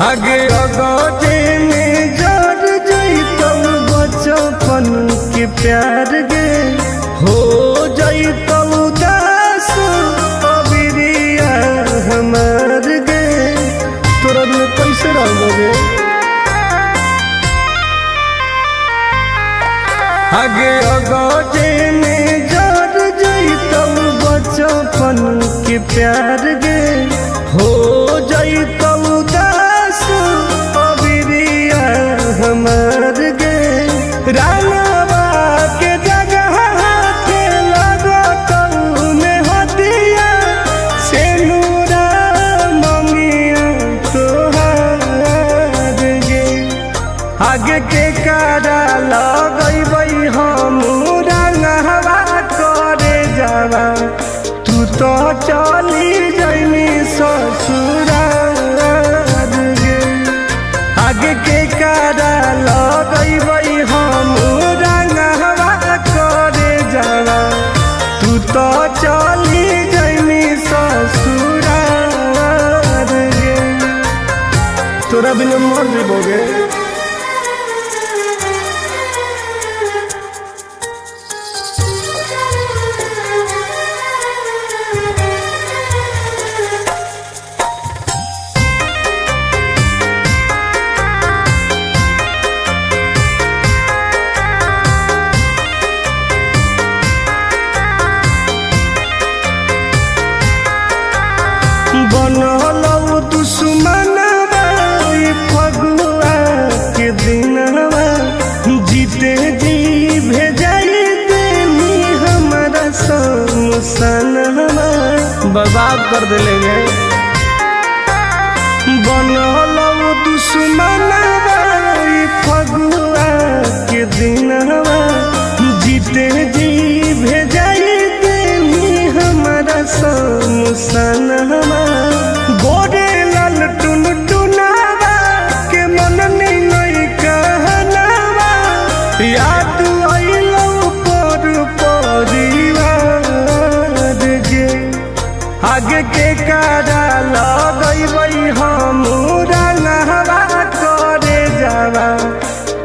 आगे अगटे में जर जैतौ बचपन के प्यार गे हो जैतौ दास अबिरिया हमार गे तोरा में कैसे रहोगे। आगे अगटे में जर जैतौ बचपन के प्यार गे हो जैतौ दास अबिरिया हमार गे रानवा के जगह के लगतौ में हदिया से नूरा ममिया तोहार गे आगे के कारा लगैबै हम रंगवा करे जावा तू तो चली जैनी ससुराल गे आगे के कारा लगैबै हम रंगवा करे जावा तू तो चली जैनी ससुराल गे तोरा बिना मर जेबोगे। बनलौ दुश्मनवा फगुआ के दिनवा जीते जी भेजाई देनी हमारा समसनवा बर्बाद कर देले। बनलौ दुश्मनवा फगुआ के दिनवा जीते जी भेजाई देनी हमारा समसनवा गोरे लाल टुन टुनावा के मन नहीं कहनावा याद आइलौ पर परिवार गे आगे के कारा लगैबै हम रंगवा करे जावा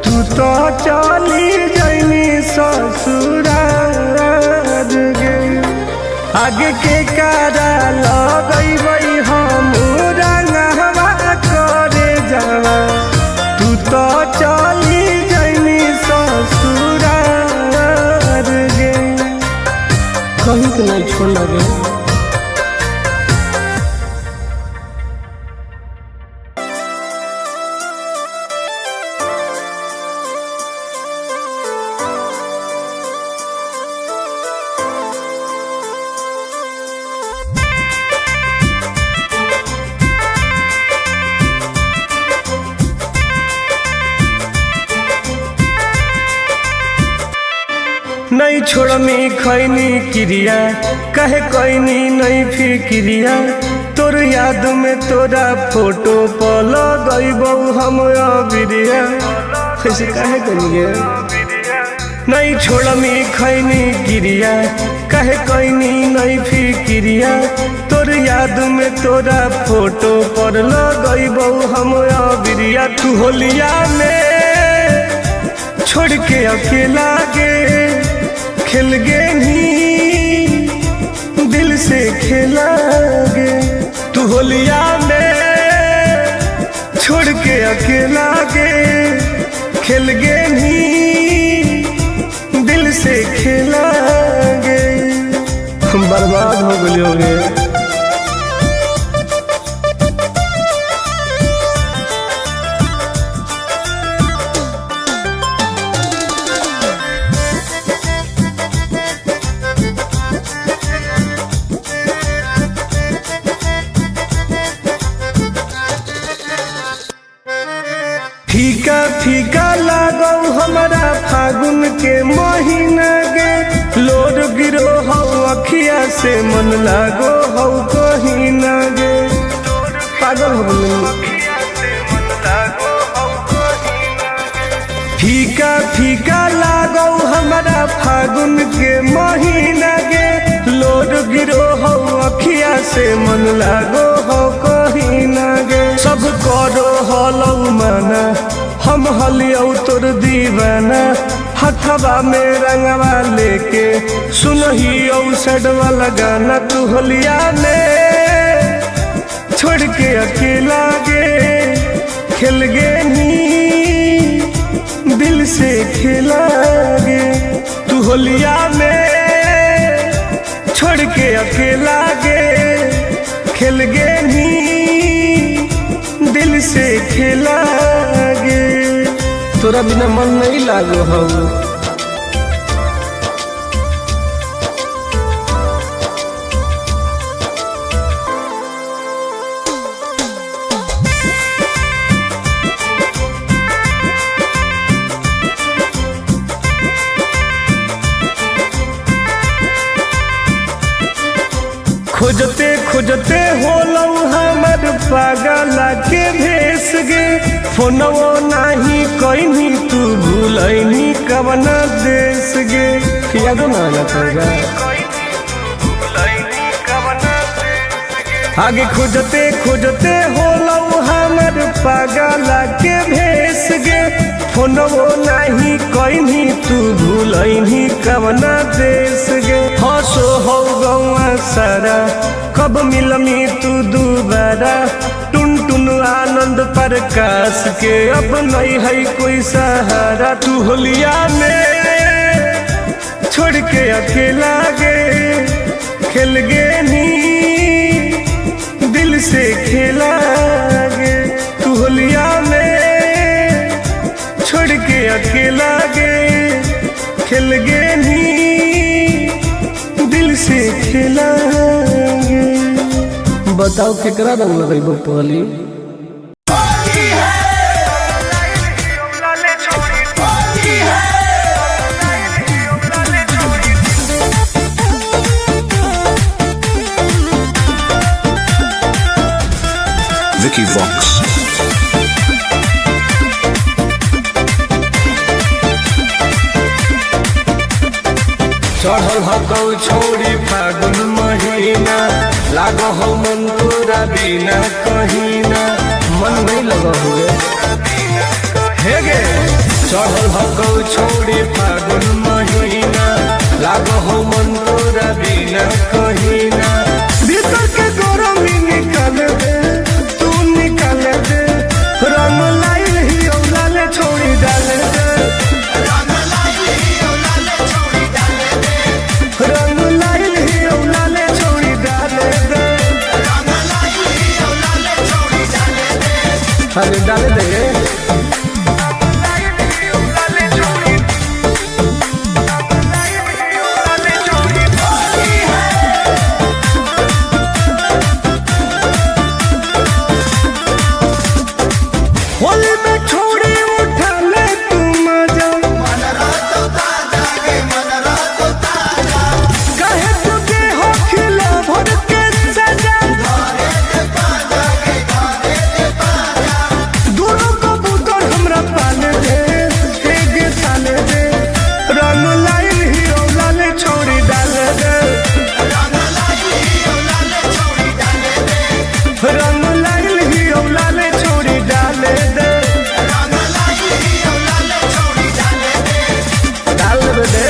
तू तो चली जैनी ससुराल गे आगे के कारा लगैबै हम रंगवा करे जावा तू तो चली जैनी ससुराल गे कहीं तो नहीं छोड़ लगे। नहीं छोड़मी खैनी क्रिया कहे कैनी नहीं फिक्रिया तोर याद में तोरा फोटो पर लगैबौ हम अबिरिया कैसे कहे करिए। नहीं छोड़मी खैनी क्रिया कहे कैनी नहीं फिक्रिया तोर याद में तोरा फोटो पर लगैबौ हम अबिरिया तू होलिया में छोड़ के अकेला गे खेल गे ही दिल से खेला गे तू होलिया में छोड़ के अकेला गे खेल गे ही दिल से खेला गे हम बर्बाद हो गए होंगे। फीका फीका लागौ हमारा फागुन के महीना गे लोर गिरो हौ अखिया से मन लागो हौ कहीं ना गे पागल हो गई। फीका फीका लागौ हमारा फागुन के महीना गे लोर गिरो हौ अखिया से मन लागो हौ कहीं ना गे। सब करो हलौ माना हम हलियौ तोर दीवाना हथवा में रंगवा लेके सुनहियौ सडवा लगाना तू होलिया में छोड़ के अकेला गे खेल गे नी दिल से खेला गे तू होलिया में छोड़ के अकेला गे खेल गे नी दिल से खेला गे तोरा बिना मन नहीं लागो हो खोजते खोजते होलौ हमर पागला के भेस गे फोनवो नाही कहीं तू भूलैनी कवना देश गे यादो ना लगेगा आगे खोजते खोजते होलौ हमर पागला के भेस गे फोनवो नाही कहीं तू भूलैनी कवना देश गे हंसो हो गौआ सारा कब मिलमी तू दोबारा टुन टुन आनंद प्रकाश के अब नहीं है कोई सहारा तू होलिया में छोड़ के अकेला गे खेल गे नी दिल से खेला गे तू होलिया में छोड़ के अकेला गे खेल गे नी दिल से खेला गे बताओ केकरा रंग लगेबो पहली Vicky Vox. चढ़ल हकौ छोड़ी फागुन महीना लागो हो मन तोरा बिना कहीना मन नहीं लगा हुए हे गे चढ़ल हकौ छोड़ी फागुन महीना लागो हो मन तोरा बिना कहीना भीतर के गरमी निकाल दे तू निकाल दे रंग लाइल ही औलाले छोड़ी डाल दे रंग लाइल ही औलाले छोड़ी डाल दे अरे डाल दे होली में छोड़ी उठा ले तू मजा कहे तुझे हो खिला भर के सजा दोनों कबूतर हमरा पाले दे एक साले दे रंग लाइल ही औलाले छोड़ी डाल दे रंग लाइल ही औलाले छोड़ी डाल दे डाल दे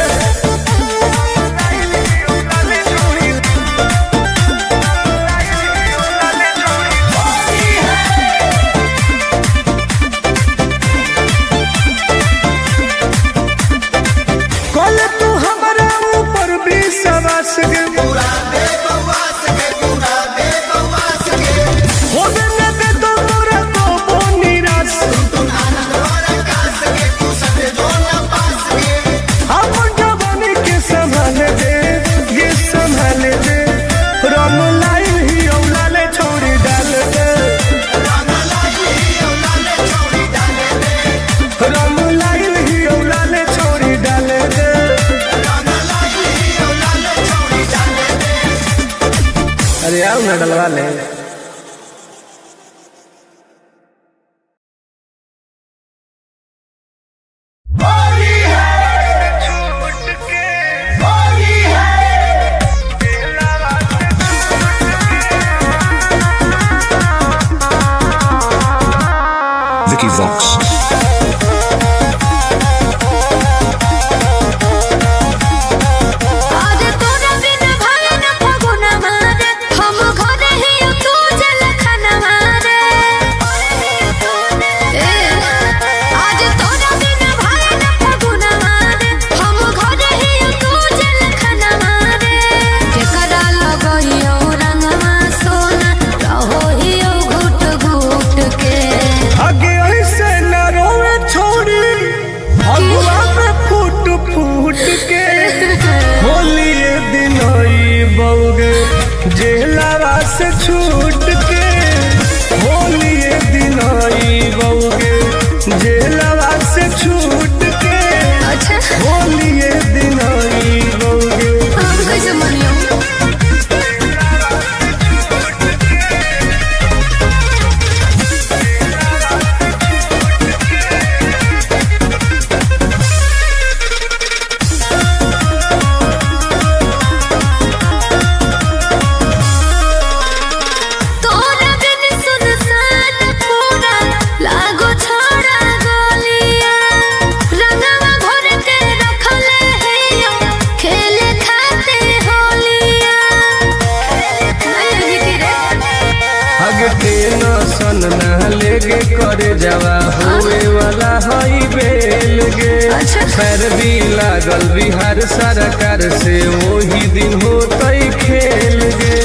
कल तू हमारा ऊपर भी सवास गे होने न दे तो मोरा तो निराश अपन जवानी के संभाल दे ये संभाल दे रंग लाइल ही औलाले छोड़ी डाल दे रंग लाइल ही औलाले छोड़ी डाल दे अरे आओ ना डलवा ले जेलवा से छूट के होलिए दिन आईबोगे, जेलवा से छूट के अच्छा होलिए दिन आईबोगे। हम कैसे मनियो टेंशन ना लेगे करे जावा होए वाला हई बेल गे। पैर भी लागल बिहार सरकार से वही दिन होतई खेल गे।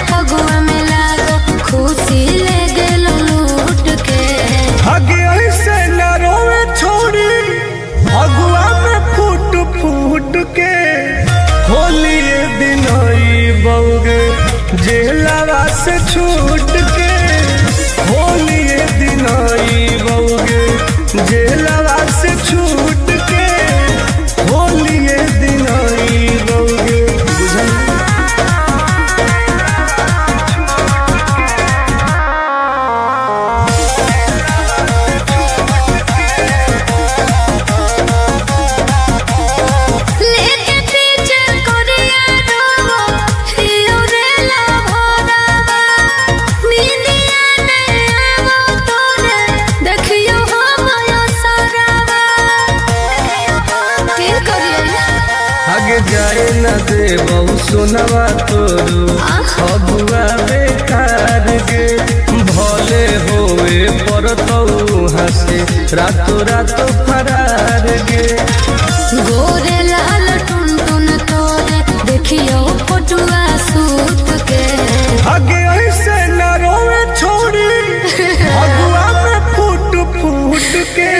फगुआ में लागो खुशी ले गेल लूट के आगे ऐसे न रोवे छोड़ी फगुआ में फूट फूट के होलिए दिन आईबोगे, जेलवा से छूट के होलिए दिन आईबोगे, जेलवा से छूट के होलिए दिन आईबोगे। बुझल जाए न दे बहु सुनवा तोरू फगुआ बेकार गे। भले होए पर हंसे रातो रातो फरार गे। गोरे लाल टुन टुन तोरे देखियो फोटुआ सूत के आगे ऐसे न रोवे छोड़ी फगुआ में फूट फूट के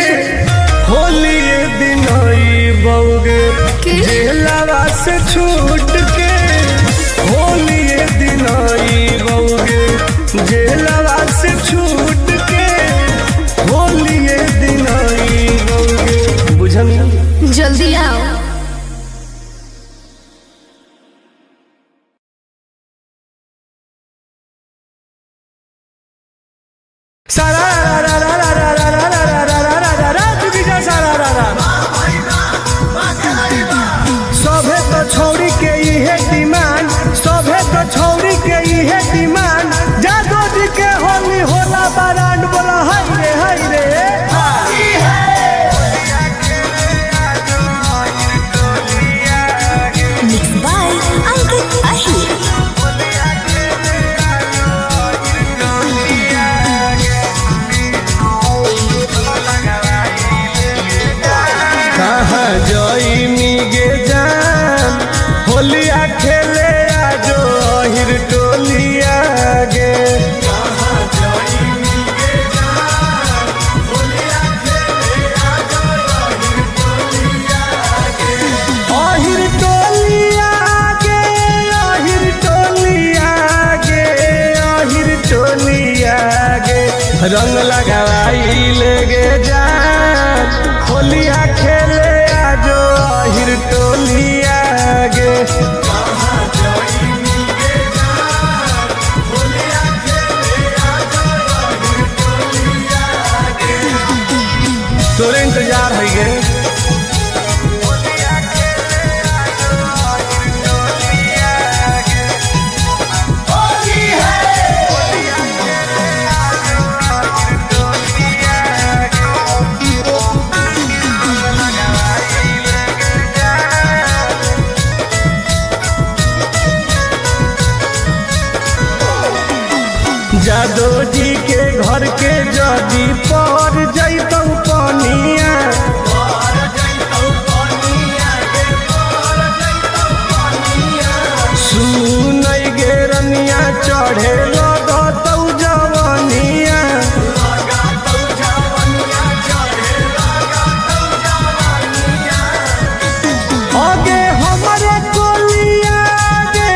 होलिए दिन आईबोगे, जेलवा से छूट के होलिए दिन आईबोगे, जेलवा से छूट के होलिए दिन आईबोगे। बुझल जल्दी आओ। सारा रा रा रा रा रा रा रा रा रा रा रा रा रा तुगी जा सारा रा रा। सभे तो छौरी के इहे डिमांड, सभे तो छौरी के इहे डिमांड। जादो जी के होली होला बरांड बोला हाय रे हाय रे। Mixed by Ankit Ahir. कहाँ जोई मिगे जान होलिया खेले आजो अहिर टोलिया गे। अहिर टोलिया गे, अहिर टोलिया गे, अहिर टोलिया गे। रंग लगाई लेगे जान होलिया खेले आजो अहिर टोलिया गे। तोरे इंतजार है गे। जादो जी के घर के जदी पर जैतौ पनिया, सुनै गे रनिया चढ़े लगतौ जवनिया। आगे हमरे कोलिया गे,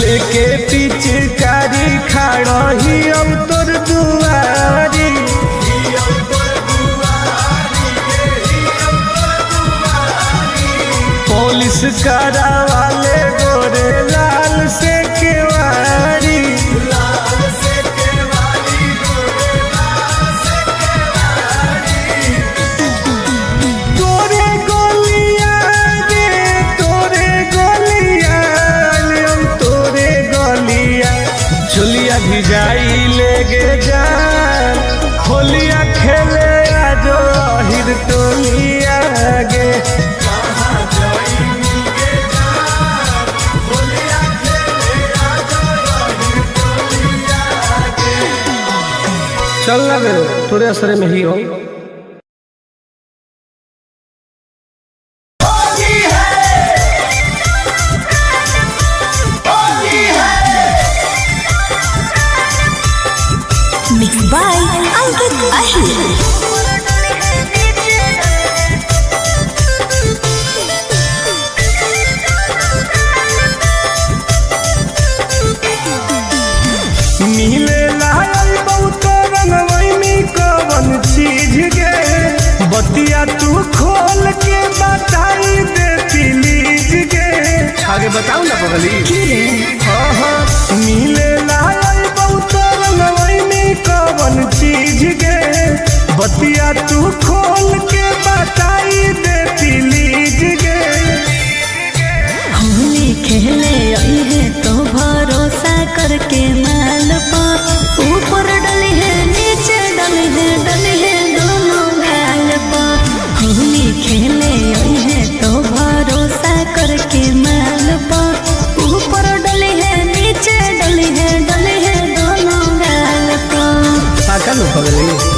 लेके पिचकारी खाड़ही अब तोर दुआरी। पुलिस करावाले गोरे लाल से केवारी। तोरे गोलिया रे तोरे गोलिया हम तोरे गोलिया चुलिया भिजाई लेगे जान होलिया खेले आजो हिर टोलिया गे। चल ना गे तोरे असरे में ही हो। Mixed by Ankit Ahir. मिले लायल बहुत रंगवैनी कवन चीज गे बतिया तू खोल के बताई दे प्लीज गे। आगे बताओ ना बगली। मिले लायल बहुत रंगवैनी कवन चीज गे बतिया तू खोल के बताई दे प्लीज गे। होली खेले आई है तो भरोसा करके माल पर ऊपर डली है नीचे डली है दोनों गाल पर। होली खेले आई है तो भरोसा करके माल पर ऊपर डली है नीचे डली है दोनों गाल पर। पाका लो बगली।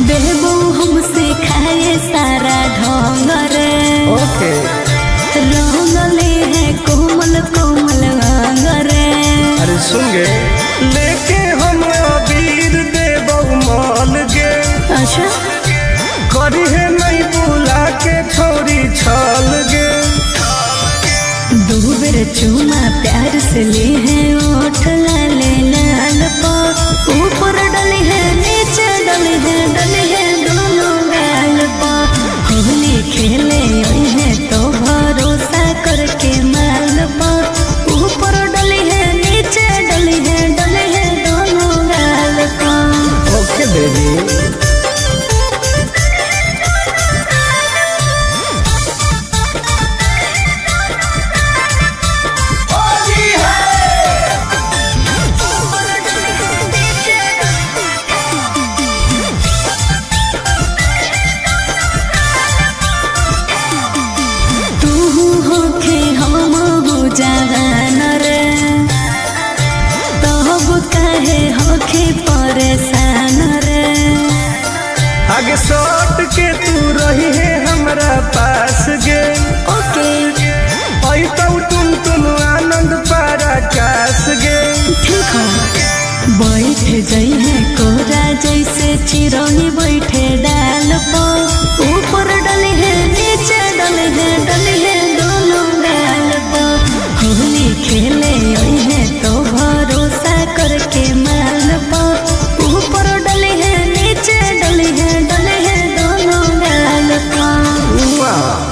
देबू हमसे खाए सारा ढोंग रे। ओके रंगले है कोमल कोमल अंग रे। अरे सुन गे लेके हम अबीर देबौ माल गे। अच्छा करी है नहीं बुला के छोरी छल गे। दो बेर चूमा प्यार से ले है ओठ लाले लाल पर ऊपर डली है नीचे डली है दोनों गाल पर। होली खेले आई है तो भरोसा करके माल पर ऊपर डली है नीचे डली है दोनों गाल पर। ओके बेबी। जवान रे तब काहे होखे परेशान रे। आगे सट के तू रही है हमरा पास गे। ओके आई तो तुम आनंद पराकाश गे। ठीक है बैठ जाई है कोरा जैसे चिरौनी बैठे डाल पर ऊपर डली है नीचे डली है दोनों गाल पर। होली खेले आई है तो भरोसा करके माल पर ऊपर डली है नीचे डली है दोनों गाल पर। वाह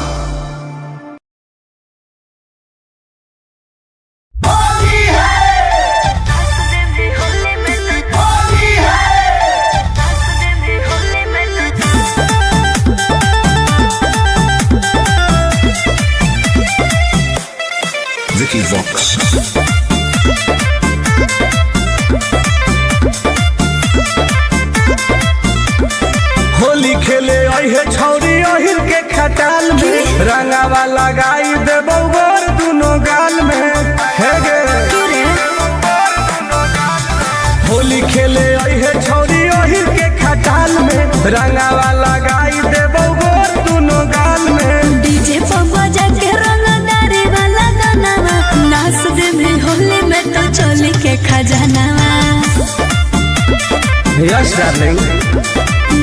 Vicky Vox. होली खेले आई है छौरी अहिर के खटाल में रंगावा लगाई देबौ गोर दुनो गाल में। हे गे होली खेले आई है छौरी अहिर के रंगावा लगाई देबो गोर दुनो गाल में। डीजे पर बजा के रंगदारी वाला गानावा नाच दे भी होली में तो चोली के खजानावा। यस डार्लिंग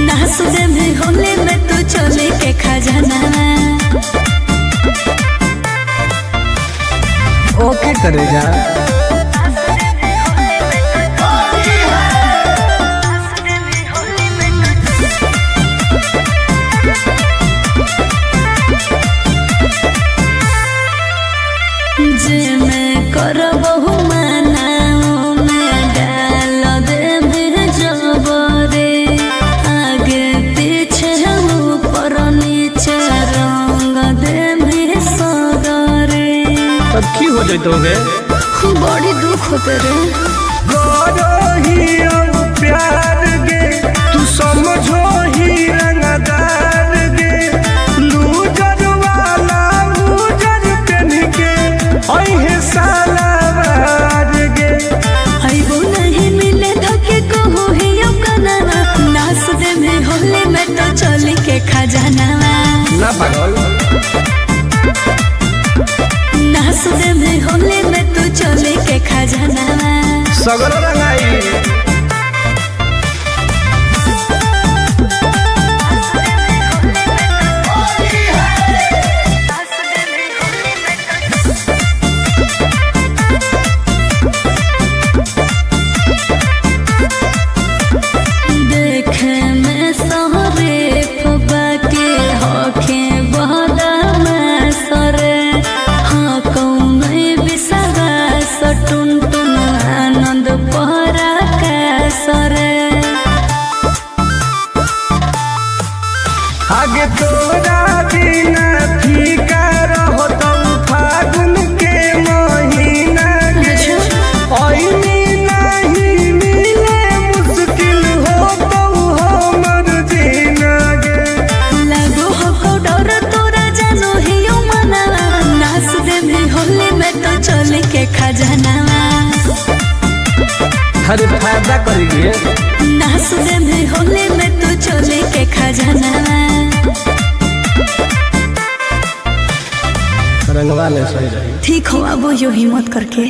नाच दे भी होली में तो चोली के खजानावा। ओके करेगा जे मैं करबहु मनाओ में डाल दे भी जबरे। आगे पीछे ऊपर नीचे रंग दे भी सदरे। अब की हो जैतोगे बड़ी दुख होते रे। गोरो ही प्यार गे तू समझो ही रंगदार गे। लूजर वाला लूजर पहन के ओहे सालावार गे। आइबो नहीं मिले धोखे को हो ही यो कनावा। नाच दे में होली में तो चोली के खजानावा। ना पागल नाच दे में होली में तो चोली के खजानावा। सगर रंगाई देखे में सहरे फबा के होखे बहदा सरे। हाँ कौन बिसवा सटुन टुन आनंद पहरा का सरे। आगे तोरा बिना फीका रहो तो फागुन के महीना के। ओइनी नहीं मिले मुश्किल हो तो हमर जीना गे। लागो हो डर तोरा जानो ही यो मनावा। नाच दे भी होली में तो चोली के खजानावा। हर फायदा करेंगे नाच दे भी होली में तो चोली के खजानावा। रंगवा ले सही रही। ठीक हो अब यो हिम्मत करके।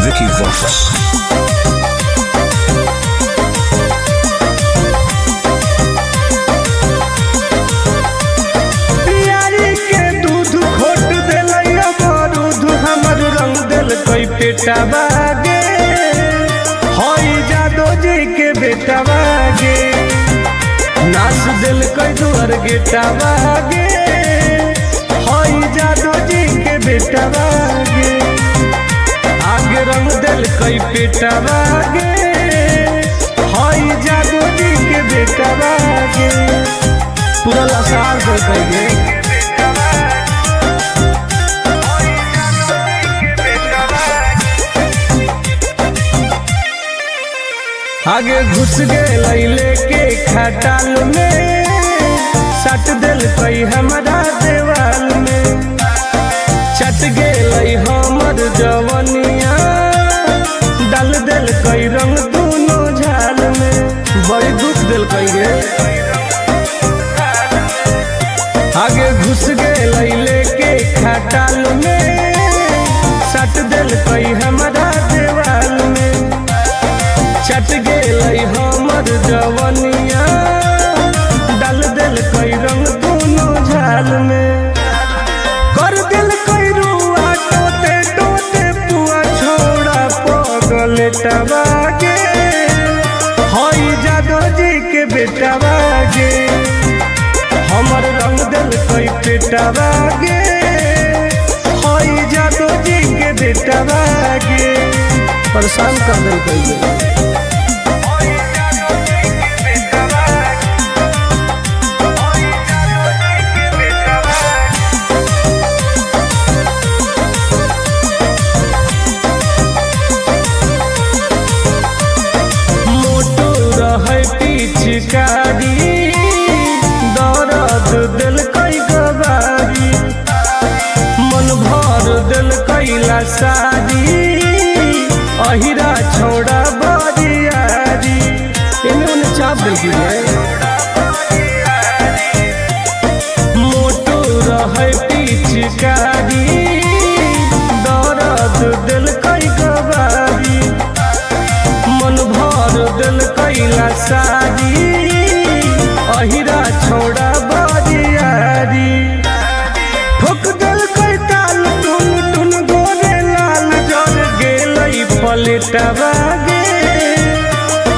Vicky Vox. प्यारी के दूध खोट देलैया बारूद हमर रंग दिल कोई पेटा बागे। होई जादो जी के बेटा बागे। नाच दिल कोई दुआर गेटा बागे। होई जादो जी के बेटा बागे। आगे रंग दिल कोई पेटा बागे। होई जादो जी के बेटा बागे। पूरा लसार कर देंगे आगे घुस गए लैले के खटाल में। सट दिल कई हमारा देवाल में। चट गए हमर जवनिया। डाल दिल कई रंग दोनों झाल में। बड़ी दुख दिल कई गे आगे घुस गए लैले के खटाल में। सट दिल कई हमारा देवाल में। चट गए हमर जवनिया। डाल दिल कई रंग दोनों झाल में। कर दिल कई रुआ टोते टोते पुआ छोड़ा पगल टबागे। होई जादो जी के बेटा बागे। हमर रंग दिल कोई पेटा बागे। होई जादो जी के बेटा बागे। परेशान कर दिल कोई पिचकारी दर्द दिल कई गवारी मन भर दिल कैला सारी अहिरा छोड़ा बरियारी इन्होंने चाप देखी मोटो रहे पिचकारी दर्द दिल कई गवारी मन भर दिल कैला सारी अहिरा छोड़ा बरियारी ठोक दिल कई ताल टुन टुन गोरे लाल जर गेलई पलटवा गे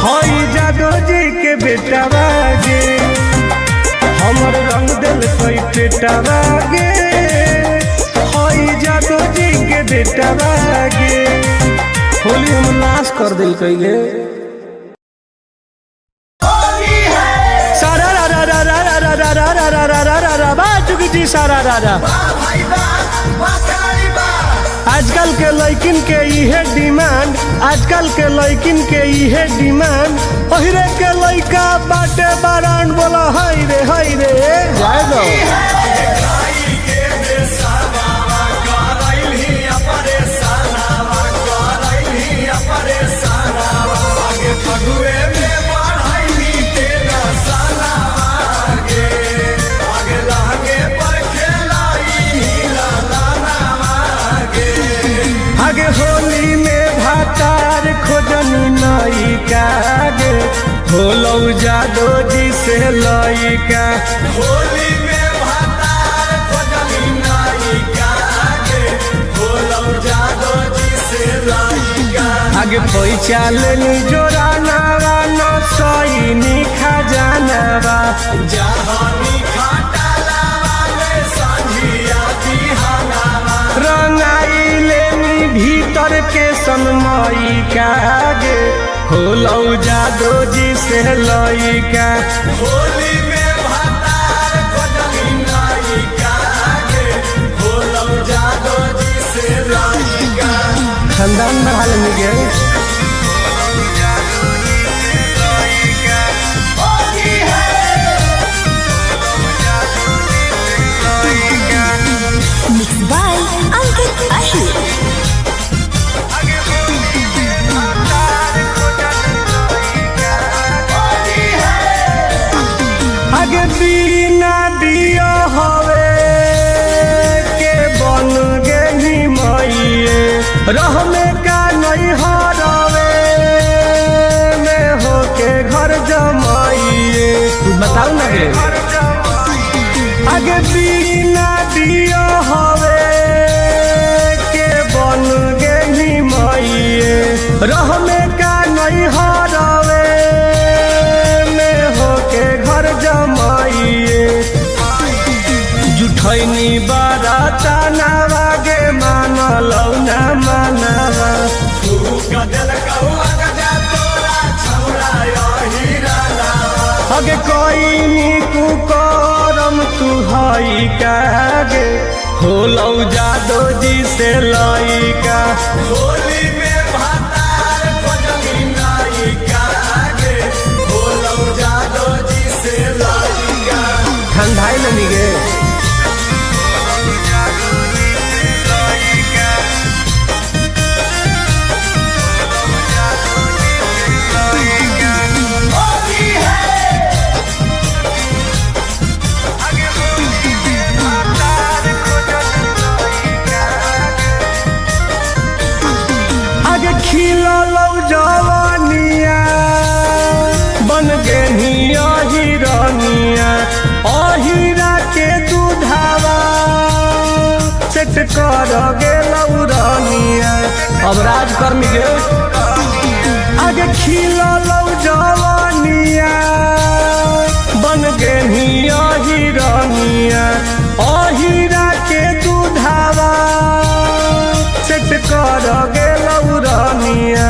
हई जादो जी के बेटवा गे हमर रंग दिल कई पेटवा गे हई जादो जी के बेटवा गे होली हम नाश कर दिल कैले सारा रा रा रा रा रा रा रा रा रा रा रा रा रा बा चुकी जी सारा रा रा आजकल के लड़किन के इहे डिमांड आजकल के लड़किन के इहे डिमांड ओहिरे के लड़का बाटे बारान बोला हाय रे जाए दो आगे होली में भातार खोजनी नई कागे होलो जादो जी से लइका होली में भातार खोजनी नई कागे होलो जादो जी से लइका आगे पैसा लेनी जोरा नावा न सईनी खजानावा जहानी खटालावा में संझिया बिहानावा रंगाई लेनी भीतर के सनमई कागे होलो जादो जी से लइका होली में भातार खोजनी नई कागे होलो जादो जी से लइका खानदान बढ़ा लेंगे गे होली है Mixed by Ankit Ahir. आगे बिना दिया हवे के बन गेली मइए रह में का नहीं हरवे में होके घर जमाइए बताओ ना गे आगे बिना दिया हवे के बन गेली मइए रह में का नहीं हरवे में होके घर जमाइए जुठैनी बाराता नावा गे मानलौ ना मानवा गदल कौआ गजा तोरा छौड़ा हीरा लावा अगे कोई नीकू करम तू हई कागे होलौ जादो जी से लइका होली में भातार खोजनी नई कागे होलो जादो जी से लइका ठंडाई लनी गे होली है आगे खिललौ जवानिया बन गेनिया हिरनिया अहिरा के दूधावा सेट कर गेलौ रनिया अब राजकर्मी गे आगे खिललौ जवानिया बन गेनिया हिरनिया अहिरा के दूधावा सेट कर गेलौ रनिया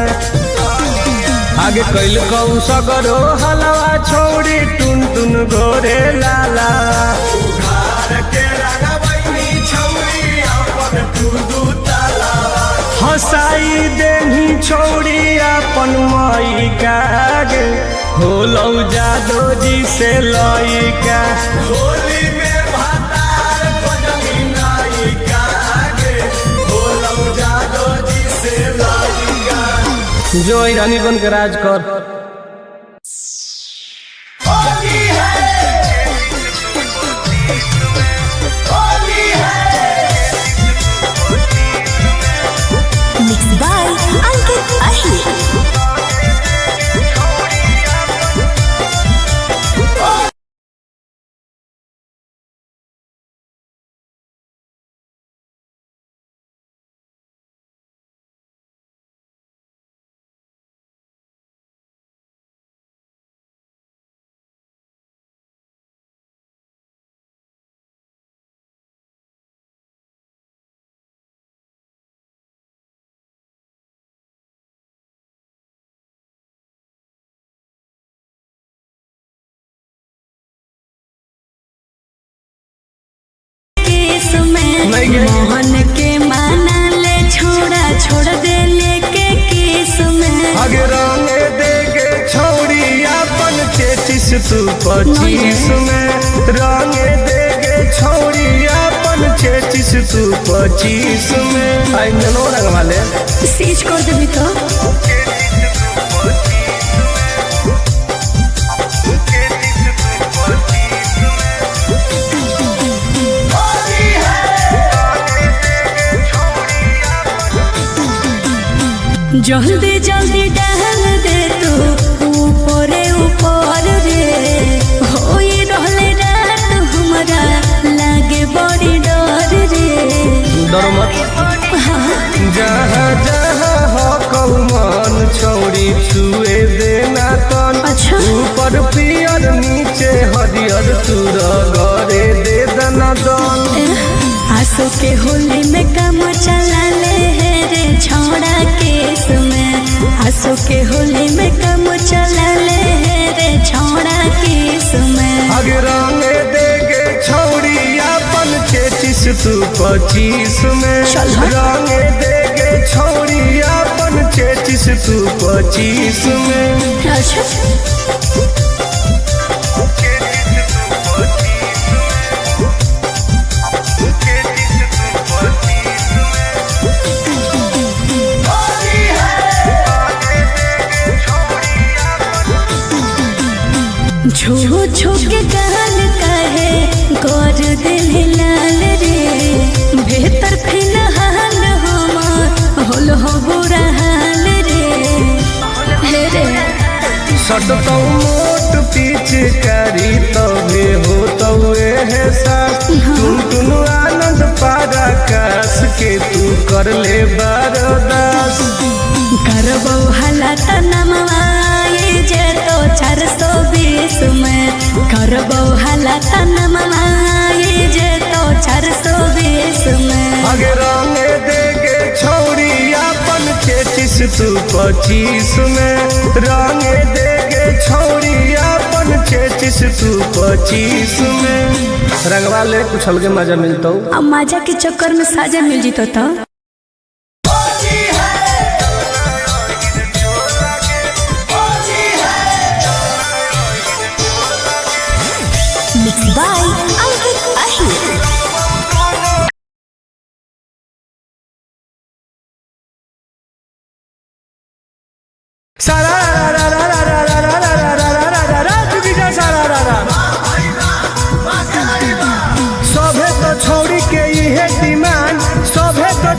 आगे कैल कौ सगरो हलवा छोड़ी टुन टुन गोरे लाला उघार के रगबैनी छौरी अपन टुडू तालावा हंसाई देही छोड़ी अपन मई कागे होलौ जादो जी से लइका होली में भातार खोजली नायिका गे होलौ जादो जी से लइका जो रानी बन के राज कर। होली है होली है मिक्स बाय अंकित अहिर। मोहन के माना ले छोड़ा छोड़ दे लेके केस में आगे रंग देगे छौड़ी अपन 33 तू 25 में रंग देगे छौड़ी अपन 33 तू 25 में आई ननो रंग वाले सीज कर देबी तो जल्दी जल्दी डाल दे तू ऊपरे ऊपर रे होई रहले रात हमरा लागे बड़ी डर रे। डर मत जहाँ जहाँ हो कौन छौड़ी छुए देना तन अच्छा। ऊपर पियर नीचे हरियर तूर गरे दे दना दन आंसू के होली में काम चला ले रे छोड़ा केस में आंसू के होली में काम चला ले रे छोड़ा केस में आगे रंग देगे छौड़ी अपन 33 तू 25 में चल हाँ। रंग देगे छौड़ी अपन 33 तू 25 में अच्छा होली है छू छू के गाल कहे गोर दिल लाल रे बेहतर फिलहाल हम होल हो बुरा हाल रे हे रे सटतौ मोट पिचकारी तबे होतौ एहसास तुम तुम आनंद पारा कास के तू कर ले बरदास करबो हालत नमवाए जे तो 420 में करबो हालत नमवाए जे तो 420 में आगे रंग देगे छौड़ी अपन 33 तू 25 में रंग देगे छौड़ी अपन 33 तू 25 में रंगवा ले कुछ अलगे मजा मिलता अब मजा के चक्कर में साजा मिल जीतो तो होली है होली है मिक्स बाय अंकित अहिर। सारा रा रा रा रा रा रा रा रा रा रा रा रा चुकी जा सारा रा रा सभे तो छौड़ी के इहे डिमांड सभे तो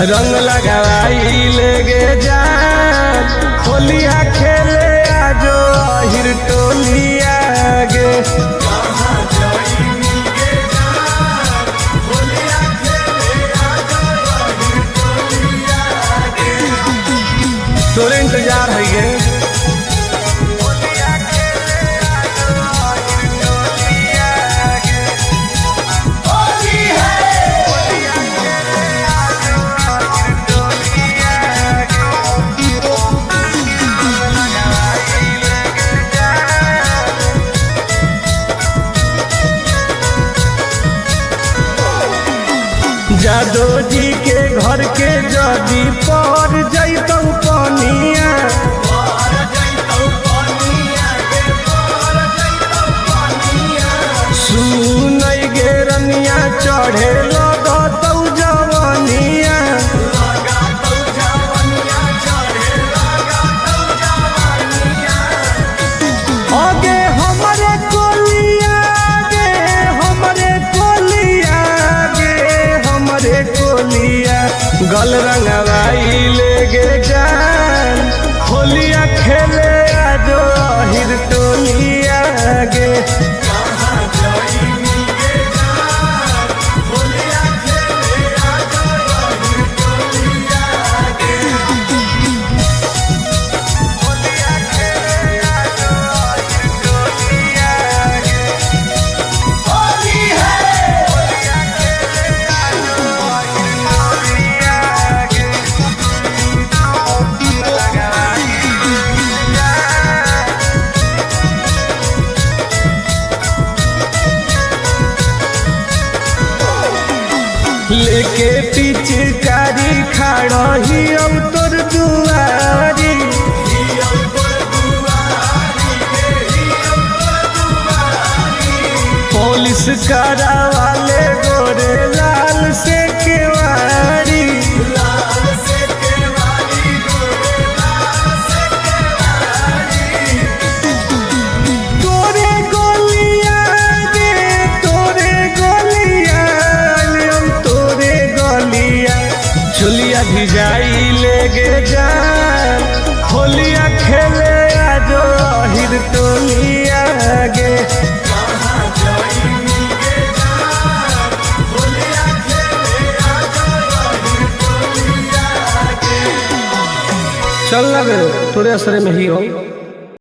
रंग लगाई लेगे जान होलिया खेले आजो अहिर टोलिया गे। तोरे इंतजार है गे। होली है जादो जी के घर के जदी पर जैतौ पनिया सुनै गे रनिया चढ़े लगतौ जवनिया। आगे हमरे कोलिया गे हमरे कोलिया गे हमरे कोलिया गल रंगवाई लेगे जान होलिया खेले आजो अहिर टोलिया गे। होली है लेके पिचकारी खड़ही अब तोर दुआरी पुलिस करावाले गोरे लाल से केवारी। तोरे गोलिया गे तोरे गोलिया हम तोरे गोलिया चुलिया भिजाई लेगे जान होलिया खेले आजो अहिर टोलिया गे। चल लगे तोरे असरे में ही हो।